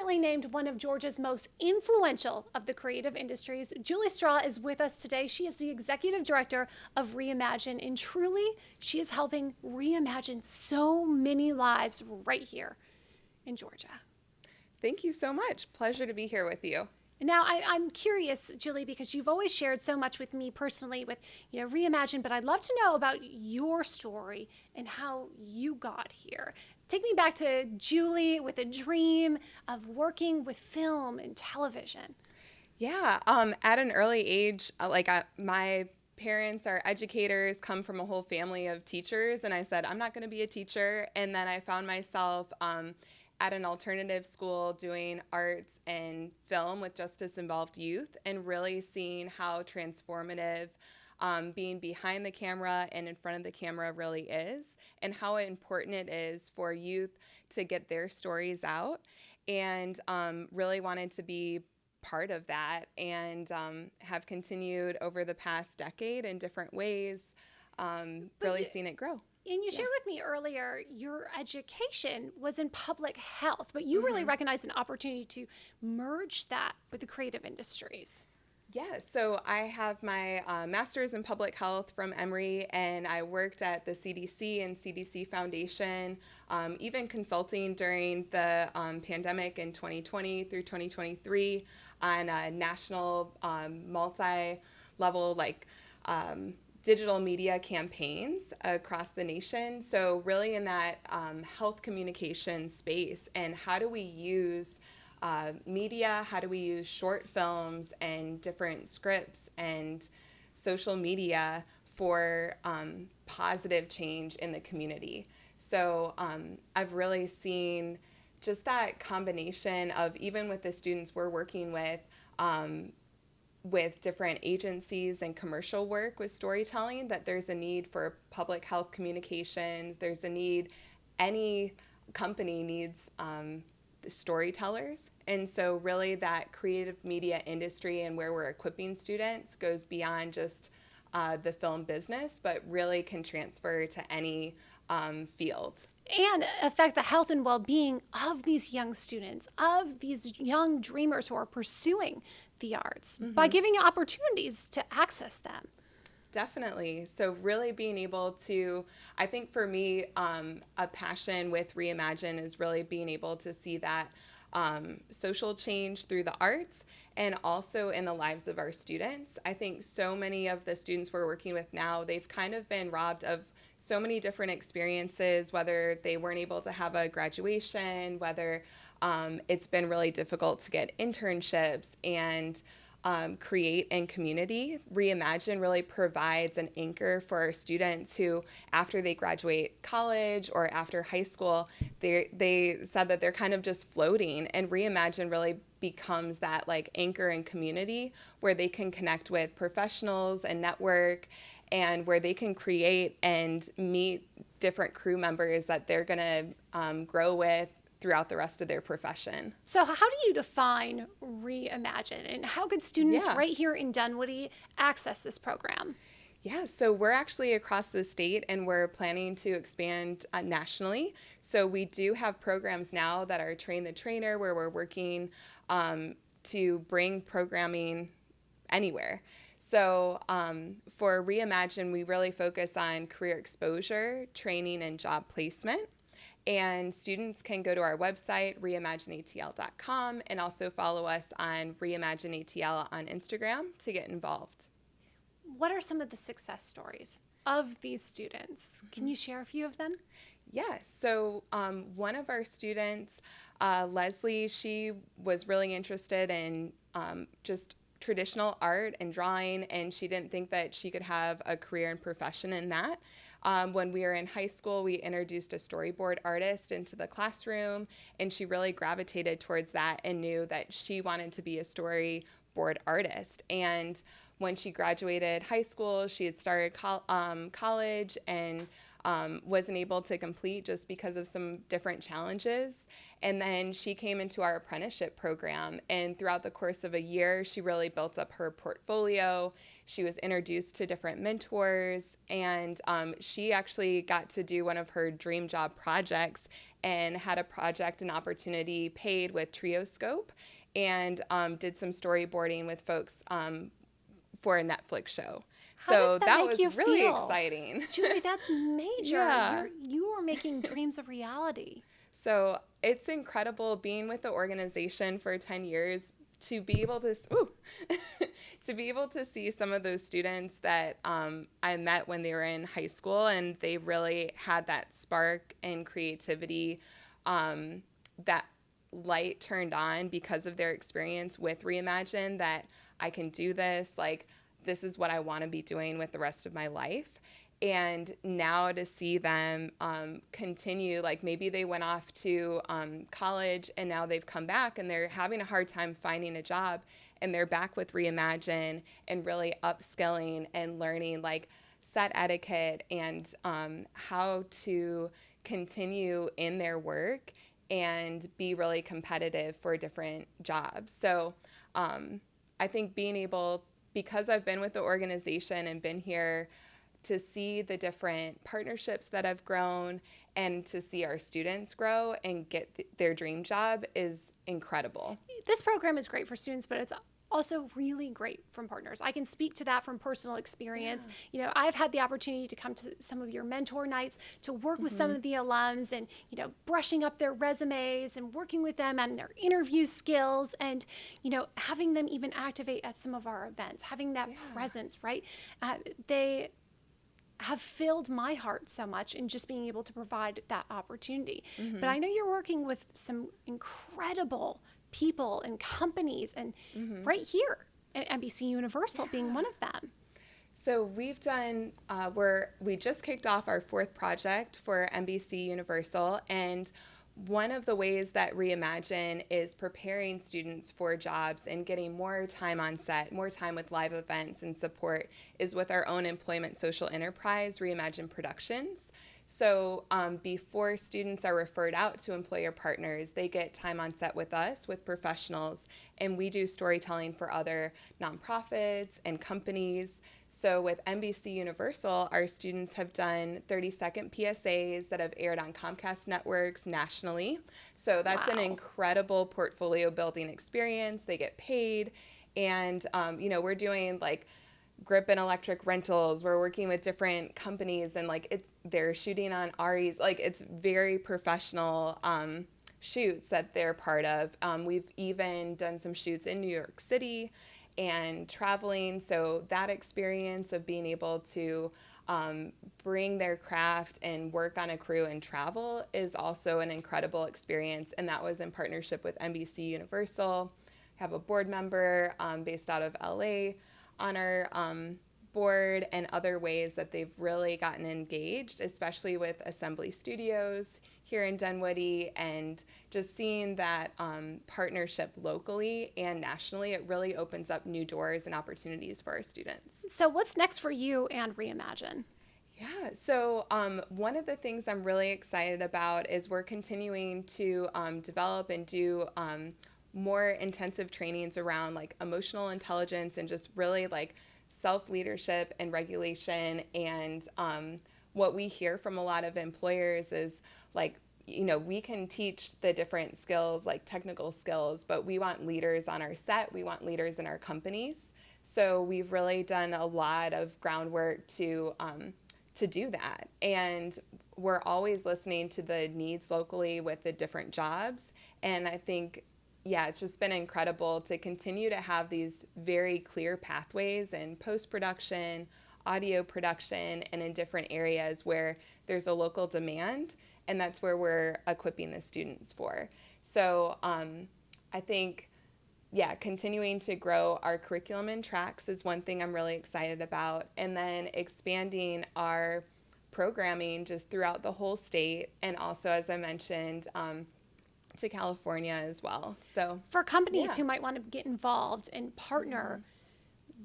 recently named one of Georgia's most influential of the creative industries, Julie Straw is with us today. She is the executive director of Reimagine, and truly, she is helping reimagine so many lives right here in Georgia. Thank you so much. Pleasure to be here with you. Now, I'm curious, Julie, because you've always shared so much with me personally with, Reimagine, but I'd love to know about your story and how you got here. Take me back to Julie with a dream of working with film and television. Yeah, at an early age, my parents are educators, come from a whole family of teachers, and I said, I'm not going to be a teacher. And then I found myself at an alternative school doing arts and film with Justice Involved Youth, and really seeing how transformative being behind the camera and in front of the camera really is, and how important it is for youth to get their stories out, and really wanted to be part of that, and have continued over the past decade in different ways, really seen it grow. And you shared with me earlier your education was in public health, but you really recognized an opportunity to merge that with the creative industries. Yeah, so I have my master's in public health from Emory, and I worked at the CDC and CDC Foundation, even consulting during the pandemic in 2020 through 2023 on a national multi-level digital media campaigns across the nation. So really in that health communication space, and how do we use media, how do we use short films and different scripts and social media for positive change in the community. So I've really seen just that combination of, even with the students we're working with different agencies and commercial work with storytelling, that there's a need for public health communications. There's a need, any company needs storytellers. And so really that creative media industry and where we're equipping students goes beyond just the film business, but really can transfer to any field. And affect the health and well-being of these young students, of these young dreamers who are pursuing the arts, by giving opportunities to access them. Definitely. So really being able to, I think for me, a passion with Reimagine is really being able to see that social change through the arts, and also in the lives of our students. I think so many of the students we're working with now, they've kind of been robbed of so many different experiences, whether they weren't able to have a graduation, whether it's been really difficult to get internships and create in community. Reimagine really provides an anchor for our students who, after they graduate college or after high school, they said that they're kind of just floating, and Reimagine really becomes that anchor in community where they can connect with professionals and network, and where they can create and meet different crew members that they're going to grow with throughout the rest of their profession. So how do you define Reimagine, and how could students right here in Dunwoody access this program? Yeah, so we're actually across the state, and we're planning to expand nationally. So we do have programs now that are Train the Trainer, where we're working to bring programming anywhere. So for Reimagine, we really focus on career exposure, training, and job placement. And students can go to our website, reimagineatl.com, and also follow us on ReimagineATL on Instagram to get involved. What are some of the success stories of these students? Can you share a few of them? Yeah, so one of our students, Leslie, she was really interested in just traditional art and drawing, and she didn't think that she could have a career and profession in that. When we were in high school, we introduced a storyboard artist into the classroom, and she really gravitated towards that and knew that she wanted to be a storyboard board artist. And when she graduated high school, she had started college and wasn't able to complete just because of some different challenges. And then she came into our apprenticeship program. And throughout the course of a year, she really built up her portfolio. She was introduced to different mentors. And she actually got to do one of her dream job projects and had a project and opportunity paid with Trioscope, and did some storyboarding with folks for a Netflix show. How does So that that make was you really feel? exciting. Julie, that's major. Yeah. You are making dreams a reality. So it's incredible being with the organization for 10 years to be able to to be able to see some of those students that I met when they were in high school, and they really had that spark and creativity, that light turned on because of their experience with Reimagine, that I can do this, like this is what I want to be doing with the rest of my life. And now to see them continue, like maybe they went off to college and now they've come back and they're having a hard time finding a job, and they're back with Reimagine and really upskilling and learning like set etiquette and how to continue in their work and be really competitive for different jobs. So I think being able, because I've been with the organization and been here, to see the different partnerships that have grown and to see our students grow and get their dream job is incredible. This program is great for students, but it's also really great from partners. I can speak to that from personal experience. You know, I've had the opportunity to come to some of your mentor nights, to work with some of the alums and, you know, brushing up their resumes and working with them on their interview skills and, you know, having them even activate at some of our events, having that presence, right? They have filled my heart so much in just being able to provide that opportunity. But I know you're working with some incredible people and companies, and right here at NBC Universal being one of them. So we've done, we just kicked off our 4th project for NBC Universal, and one of the ways that Reimagine is preparing students for jobs and getting more time on set, more time with live events and support, is with our own employment social enterprise, Reimagine Productions. So before students are referred out to employer partners, they get time on set with us, with professionals, and we do storytelling for other nonprofits and companies. So with NBC Universal, our students have done 30-second PSAs that have aired on Comcast networks nationally. So that's an incredible portfolio building experience. They get paid, and you know, we're doing like grip and electric rentals. We're working with different companies, and like they're shooting on REs. Like it's very professional shoots that they're part of. We've even done some shoots in New York City and traveling. So that experience of being able to bring their craft and work on a crew and travel is also an incredible experience. And that was in partnership with NBC Universal. I have a board member based out of LA on our board, and other ways that they've really gotten engaged, especially with Assembly Studios here in Dunwoody, and just seeing that partnership locally and nationally, it really opens up new doors and opportunities for our students. So what's next for you and Reimagine? Yeah, so one of the things I'm really excited about is we're continuing to develop and do more intensive trainings around like emotional intelligence and just really like self-leadership and regulation. And what we hear from a lot of employers is like, you know, we can teach the different skills, like technical skills, but we want leaders on our set. We want leaders in our companies. So we've really done a lot of groundwork to do that. And we're always listening to the needs locally with the different jobs. And I think, yeah, it's just been incredible to continue to have these very clear pathways in post-production, audio production, and in different areas where there's a local demand, and that's where we're equipping the students for. So I think, yeah, continuing to grow our curriculum and tracks is one thing I'm really excited about, and then expanding our programming just throughout the whole state, and also, as I mentioned, to California as well. So For companies yeah. who might want to get involved and partner,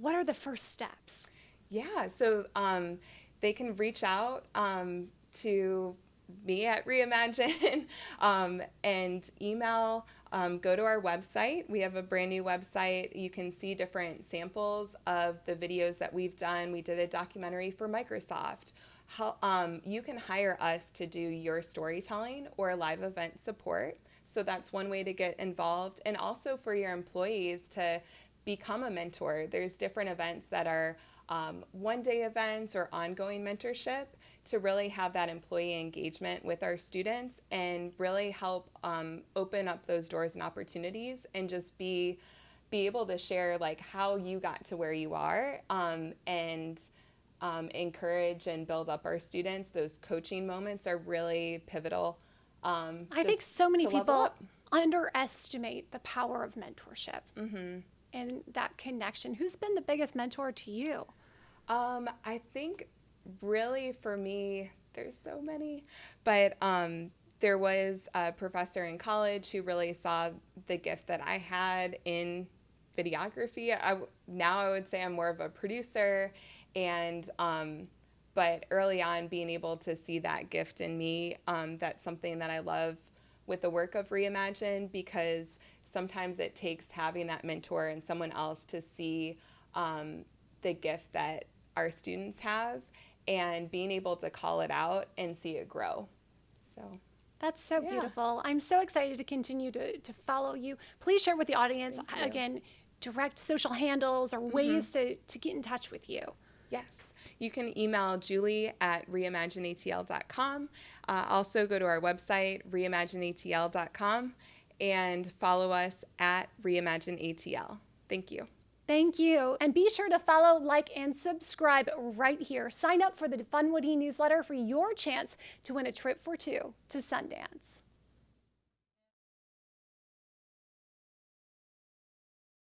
what are the first steps? Yeah, so they can reach out to me at Reimagine and email. Go to our website. We have a brand new website. You can see different samples of the videos that we've done. We did a documentary for Microsoft. You can hire us to do your storytelling or live event support. So that's one way to get involved. And also for your employees to become a mentor. There's different events that are one-day events or ongoing mentorship to really have that employee engagement with our students and really help open up those doors and opportunities and just be able to share like how you got to where you are and encourage and build up our students. Those coaching moments are really pivotal. I think so many people underestimate the power of mentorship and that connection. Who's been the biggest mentor to you? I think really for me, there's so many, but there was a professor in college who really saw the gift that I had in videography. Now I would say I'm more of a producer, and but early on being able to see that gift in me, that's something that I love with the work of Reimagine, because sometimes it takes having that mentor and someone else to see the gift that our students have and being able to call it out and see it grow. So that's so beautiful. I'm so excited to continue to follow you. Please share with the audience, again, direct social handles or ways to get in touch with you. Yes. You can email Julie at reimagineatl.com. Also go to our website, reimagineatl.com, and follow us at reimagineatl. Thank you. Thank you. And be sure to follow, like, and subscribe right here. Sign up for the Funwoody newsletter for your chance to win a trip for two to Sundance.